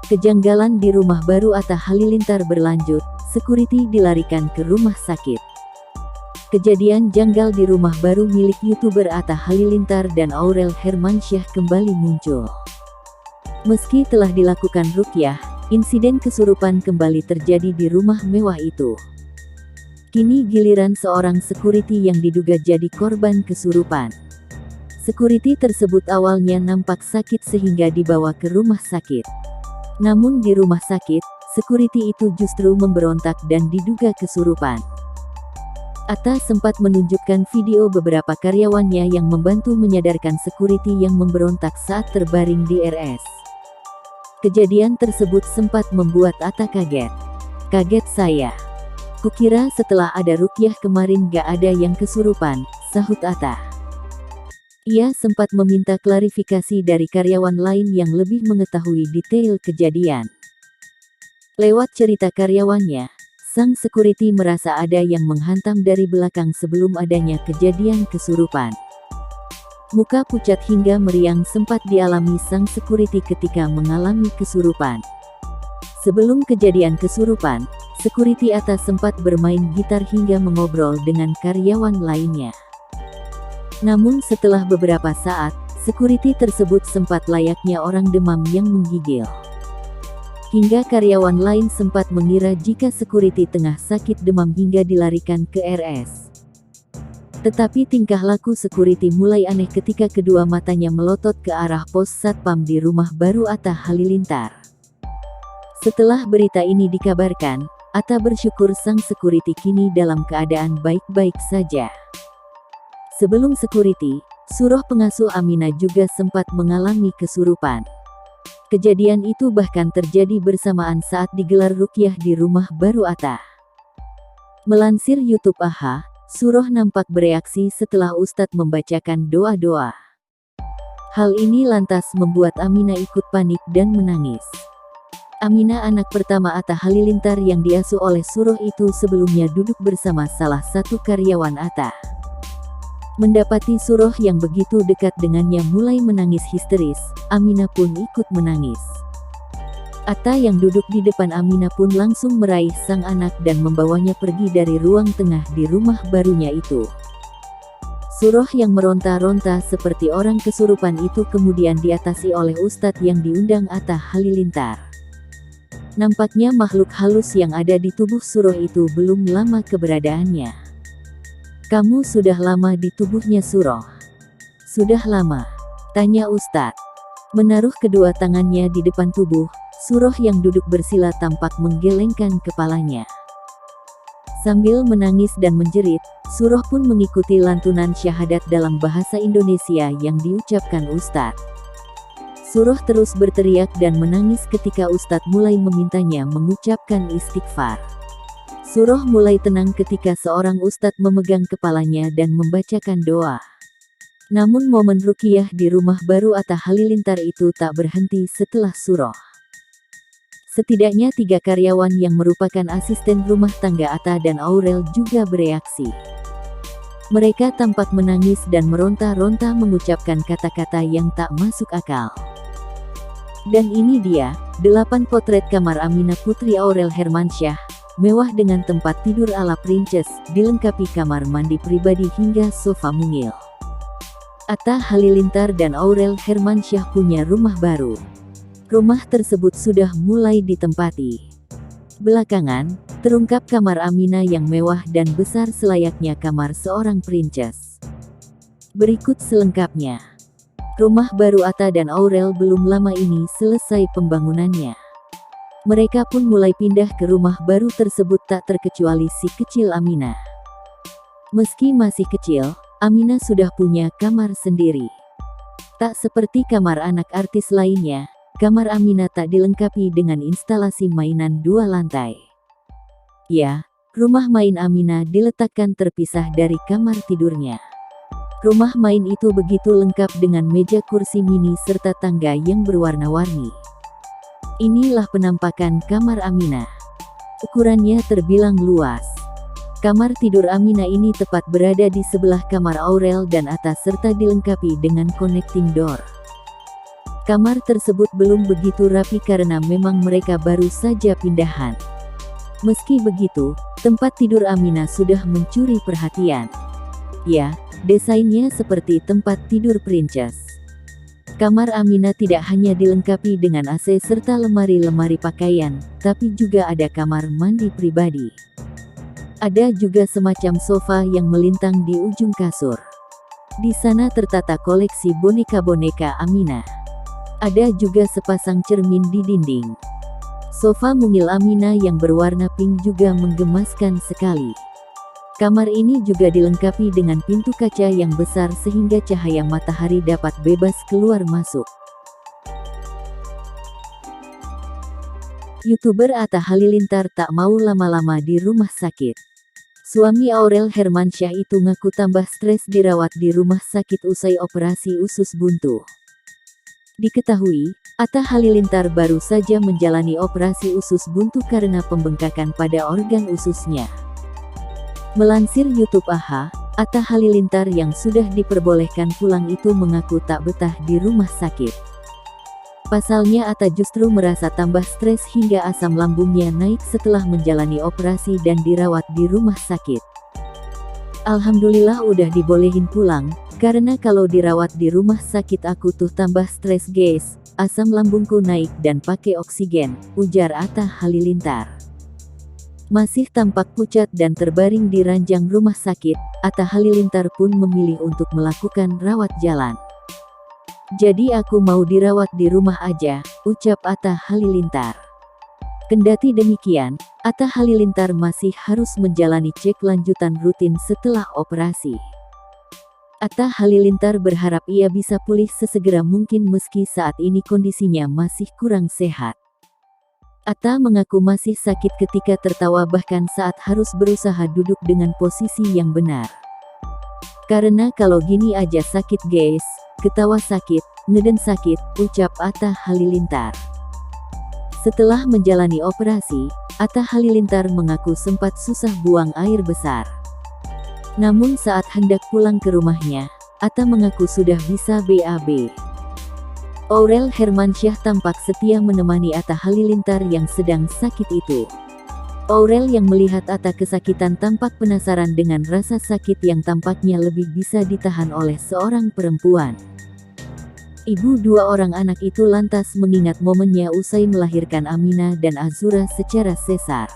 Kejanggalan di rumah baru Atta Halilintar berlanjut, security dilarikan ke rumah sakit. Kejadian janggal di rumah baru milik YouTuber Atta Halilintar dan Aurel Hermansyah kembali muncul. Meski telah dilakukan ruqyah, insiden kesurupan kembali terjadi di rumah mewah itu. Kini giliran seorang security yang diduga jadi korban kesurupan. Security tersebut awalnya nampak sakit sehingga dibawa ke rumah sakit. Namun di rumah sakit, security itu justru memberontak dan diduga kesurupan. Atta sempat menunjukkan video beberapa karyawannya yang membantu menyadarkan security yang memberontak saat terbaring di RS. Kejadian tersebut sempat membuat Atta kaget. "Kaget saya. Kukira setelah ada ruqyah kemarin gak ada yang kesurupan," sahut Atta. Ia sempat meminta klarifikasi dari karyawan lain yang lebih mengetahui detail kejadian. Lewat cerita karyawannya, sang security merasa ada yang menghantam dari belakang sebelum adanya kejadian kesurupan. Muka pucat hingga meriang sempat dialami sang security ketika mengalami kesurupan. Sebelum kejadian kesurupan, security Atta sempat bermain gitar hingga mengobrol dengan karyawan lainnya. Namun setelah beberapa saat, security tersebut sempat layaknya orang demam yang menggigil. Hingga karyawan lain sempat mengira jika security tengah sakit demam hingga dilarikan ke RS. Tetapi tingkah laku security mulai aneh ketika kedua matanya melotot ke arah pos satpam di rumah baru Atta Halilintar. Setelah berita ini dikabarkan, Atta bersyukur sang security kini dalam keadaan baik-baik saja. Sebelum security, Surah pengasuh Aminah juga sempat mengalami kesurupan. Kejadian itu bahkan terjadi bersamaan saat digelar ruqyah di rumah baru Atta. Melansir YouTube AHA, Surah nampak bereaksi setelah Ustadz membacakan doa-doa. Hal ini lantas membuat Aminah ikut panik dan menangis. Aminah, anak pertama Atta Halilintar yang diasuh oleh Surah itu, sebelumnya duduk bersama salah satu karyawan Atta. Mendapati Surah yang begitu dekat dengannya mulai menangis histeris, Aminah pun ikut menangis. Atta yang duduk di depan Aminah pun langsung meraih sang anak dan membawanya pergi dari ruang tengah di rumah barunya itu. Surah yang meronta-ronta seperti orang kesurupan itu kemudian diatasi oleh Ustadz yang diundang Atta Halilintar. Nampaknya makhluk halus yang ada di tubuh Surah itu belum lama keberadaannya. "Kamu sudah lama di tubuhnya Surah?" "Sudah lama," tanya Ustadz. Menaruh kedua tangannya di depan tubuh, Surah yang duduk bersila tampak menggelengkan kepalanya. Sambil menangis dan menjerit, Surah pun mengikuti lantunan syahadat dalam bahasa Indonesia yang diucapkan Ustadz. Surah terus berteriak dan menangis ketika Ustadz mulai memintanya mengucapkan istighfar. Surah mulai tenang ketika seorang ustadz memegang kepalanya dan membacakan doa. Namun momen ruqyah di rumah baru Atta Halilintar itu tak berhenti setelah Surah. Setidaknya 3 karyawan yang merupakan asisten rumah tangga Atta dan Aurel juga bereaksi. Mereka tampak menangis dan meronta-ronta mengucapkan kata-kata yang tak masuk akal. Dan ini dia, 8 potret kamar Aminah putri Aurel Hermansyah, mewah dengan tempat tidur ala princess, dilengkapi kamar mandi pribadi hingga sofa mungil. Atta Halilintar dan Aurel Hermansyah punya rumah baru. Rumah tersebut sudah mulai ditempati. Belakangan, terungkap kamar Aminah yang mewah dan besar selayaknya kamar seorang princess. Berikut selengkapnya. Rumah baru Atta dan Aurel belum lama ini selesai pembangunannya. Mereka pun mulai pindah ke rumah baru tersebut, tak terkecuali si kecil Aminah. Meski masih kecil, Aminah sudah punya kamar sendiri. Tak seperti kamar anak artis lainnya, kamar Aminah tak dilengkapi dengan instalasi mainan 2 lantai. Ya, rumah main Aminah diletakkan terpisah dari kamar tidurnya. Rumah main itu begitu lengkap dengan meja kursi mini serta tangga yang berwarna-warni. Inilah penampakan kamar Aminah. Ukurannya terbilang luas. Kamar tidur Aminah ini tepat berada di sebelah kamar Aurel dan Atta serta dilengkapi dengan connecting door. Kamar tersebut belum begitu rapi karena memang mereka baru saja pindahan. Meski begitu, tempat tidur Aminah sudah mencuri perhatian. Ya, desainnya seperti tempat tidur princess. Kamar Aminah tidak hanya dilengkapi dengan AC serta lemari-lemari pakaian, tapi juga ada kamar mandi pribadi. Ada juga semacam sofa yang melintang di ujung kasur. Di sana tertata koleksi boneka-boneka Aminah. Ada juga sepasang cermin di dinding. Sofa mungil Aminah yang berwarna pink juga menggemaskan sekali. Kamar ini juga dilengkapi dengan pintu kaca yang besar sehingga cahaya matahari dapat bebas keluar masuk. YouTuber Atta Halilintar tak mau lama-lama di rumah sakit. Suami Aurel Hermansyah itu ngaku tambah stres dirawat di rumah sakit usai operasi usus buntu. Diketahui, Atta Halilintar baru saja menjalani operasi usus buntu karena pembengkakan pada organ ususnya. Melansir YouTube AHA, Atta Halilintar yang sudah diperbolehkan pulang itu mengaku tak betah di rumah sakit. Pasalnya Atta justru merasa tambah stres hingga asam lambungnya naik setelah menjalani operasi dan dirawat di rumah sakit. Alhamdulillah udah dibolehin pulang, karena kalau dirawat di rumah sakit aku tuh tambah stres guys, asam lambungku naik dan pakai oksigen, ujar Atta Halilintar. Masih tampak pucat dan terbaring di ranjang rumah sakit, Atta Halilintar pun memilih untuk melakukan rawat jalan. Jadi aku mau dirawat di rumah aja, ucap Atta Halilintar. Kendati demikian, Atta Halilintar masih harus menjalani cek lanjutan rutin setelah operasi. Atta Halilintar berharap ia bisa pulih sesegera mungkin meski saat ini kondisinya masih kurang sehat. Atta mengaku masih sakit ketika tertawa bahkan saat harus berusaha duduk dengan posisi yang benar. Karena kalau gini aja sakit guys, ketawa sakit, ngeden sakit, ucap Atta Halilintar. Setelah menjalani operasi, Atta Halilintar mengaku sempat susah buang air besar. Namun saat hendak pulang ke rumahnya, Atta mengaku sudah bisa BAB. Aurel Hermansyah tampak setia menemani Atta Halilintar yang sedang sakit itu. Aurel yang melihat Atta kesakitan tampak penasaran dengan rasa sakit yang tampaknya lebih bisa ditahan oleh seorang perempuan. Ibu dua orang anak itu lantas mengingat momennya usai melahirkan Aminah dan Azura secara sesar.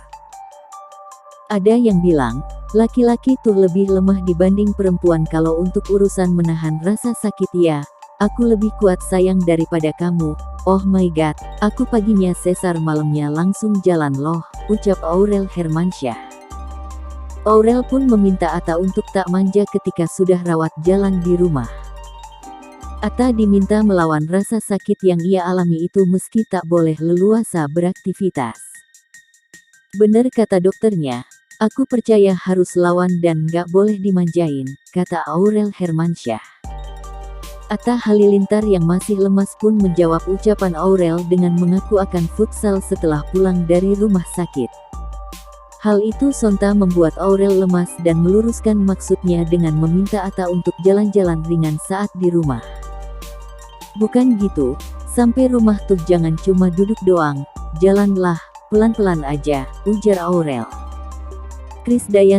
Ada yang bilang, laki-laki tuh lebih lemah dibanding perempuan kalau untuk urusan menahan rasa sakit ya. Aku lebih kuat sayang daripada kamu, oh my god, aku paginya sesar malamnya langsung jalan loh, ucap Aurel Hermansyah. Aurel pun meminta Atta untuk tak manja ketika sudah rawat jalan di rumah. Atta diminta melawan rasa sakit yang ia alami itu meski tak boleh leluasa beraktivitas. Bener kata dokternya, aku percaya harus lawan dan gak boleh dimanjain, kata Aurel Hermansyah. Atta Halilintar yang masih lemas pun menjawab ucapan Aurel dengan mengaku akan futsal setelah pulang dari rumah sakit. Hal itu sonta membuat Aurel lemas dan meluruskan maksudnya dengan meminta Atta untuk jalan-jalan ringan saat di rumah. Bukan gitu, sampai rumah tuh jangan cuma duduk doang, jalanlah, pelan-pelan aja, ujar Aurel. Krisdayanti